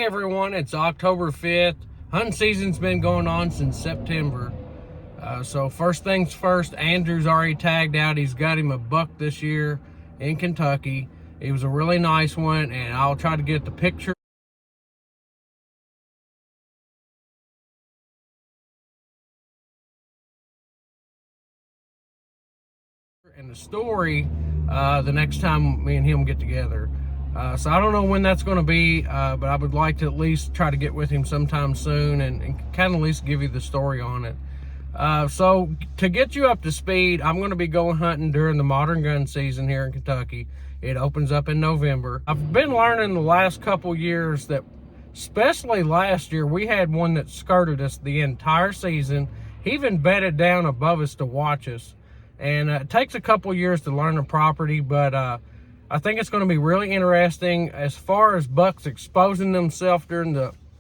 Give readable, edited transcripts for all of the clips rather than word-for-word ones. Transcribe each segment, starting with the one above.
everyone, it's October 5th. Hunting season's been going on since September. So first things first, Andrew's already tagged out. He's got him a buck this year in Kentucky. It was a really nice one, and I'll try to get the picture and the story the next time me and him get together. So I don't know when that's going to be, but I would like to at least try to get with him sometime soon and kind of at least give you the story on it. So to get you up to speed, I'm going to be going hunting during the modern gun season here in Kentucky. It opens up in November. I've been learning the last couple years that, especially last year, we had one that skirted us the entire season. He even bedded down above us to watch us. And it takes a couple years to learn the property, but I think it's going to be really interesting as far as bucks exposing themselves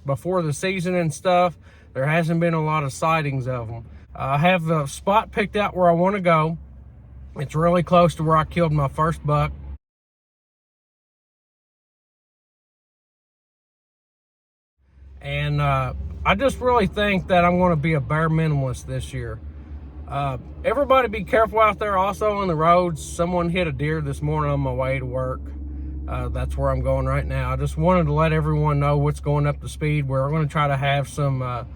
before the season and stuff. There hasn't been a lot of sightings of them. I have the spot picked out where I want to go. It's really close to where I killed my first buck. And I just really think that I'm going to be a bear minimalist this year. Everybody be careful out there also on the roads. Someone hit a deer this morning on my way to work. That's where I'm going right now. I just wanted to let everyone know what's going up to speed. We're going to try to have some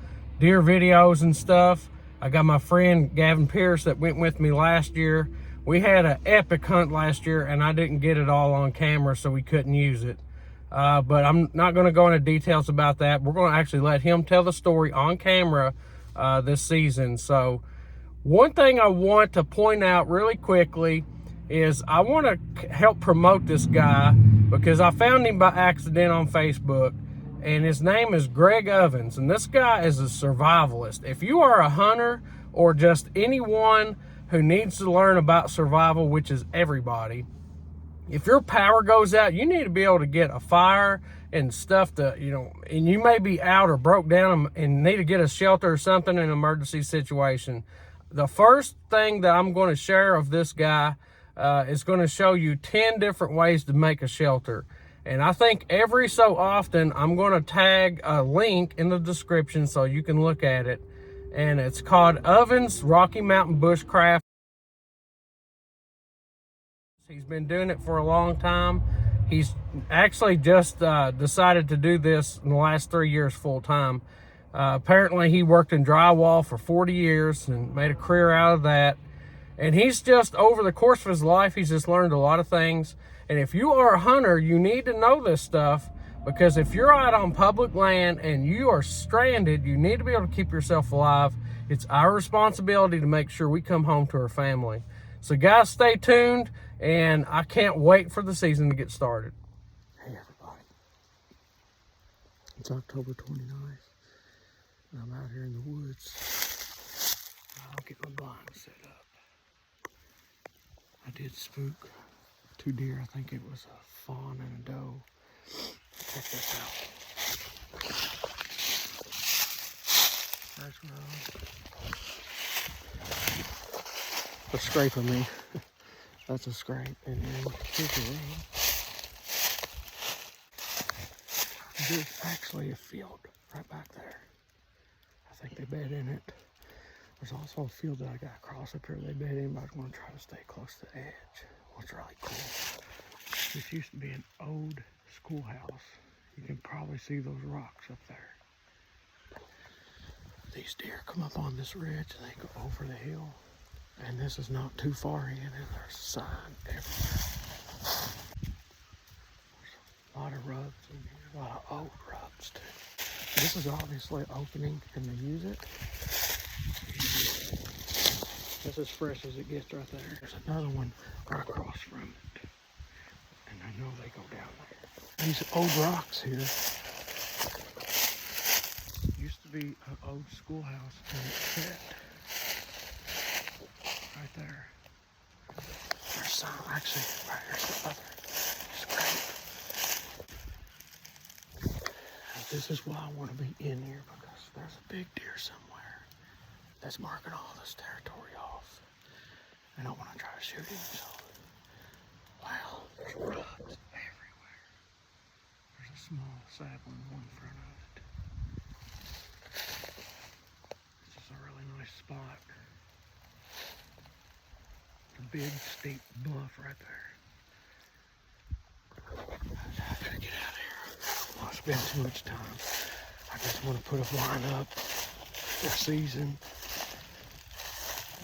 deer videos and stuff. I got my friend Gavin Pierce that went with me last year. We had an epic hunt last year, and I didn't get it all on camera, so we couldn't use it. But I'm not going to go into details about that. We're going to actually let him tell the story on camera this season. So one thing I want to point out really quickly is I want to help promote this guy because I found him by accident on Facebook, and his name is Greg Ovens, and this guy is a survivalist. If you are a hunter or just anyone who needs to learn about survival, which is everybody, if your power goes out, you need to be able to get a fire and stuff to, and you may be out or broke down and need to get a shelter or something in an emergency situation. The first thing that I'm going to share of this guy is going to show you 10 different ways to make a shelter. And I think every so often I'm going to tag a link in the description so you can look at it. And it's called Ovens Rocky Mountain Bushcraft. He's been doing it for a long time. He's actually just decided to do this in the last 3 years full time. Apparently he worked in drywall for 40 years and made a career out of that. And he's just, over the course of his life, he's just learned a lot of things. And if you are a hunter, you need to know this stuff, because if you're out on public land and you are stranded, you need to be able to keep yourself alive. It's our responsibility to make sure we come home to our family. So guys, stay tuned, and I can't wait for the season to get started. Hey everybody, it's October 29th. I'm out here in the woods. I'll get my blind set up. I did spook 2 deer. I think it was a fawn and a doe. Check this out. That's a scrape of me. That's a scrape. And then here's the road. There's actually a field right back there. I think they bed in it. There's also a field that I got across up here they bed in, but I want to try to stay close to the edge. What's really cool, this used to be an old schoolhouse. You can probably see those rocks up there. These deer come up on this ridge and they go over the hill. And this is not too far in, and there's a sign everywhere. There's a lot of rubs in here, a lot of old rubs too. This is obviously opening and they use it. That's as fresh as it gets right there. There's another one right across from it. And I know they go down there. These old rocks here used to be an old schoolhouse, and it's set right there. There's some, actually, right here's the other scrape. This is why I want to be in here, because there's a big deer somewhere that's marking all this territory off. And I want to try to shoot him, so. Wow, there's rocks everywhere. There's a small sapling in front of it. This is a really nice spot. A big steep bluff right there. I gotta get out of here. I don't want to spend too much time. I just want to put a blind up this season.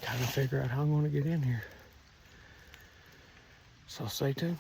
Kind of figure out how I'm going to get in here. So stay tuned.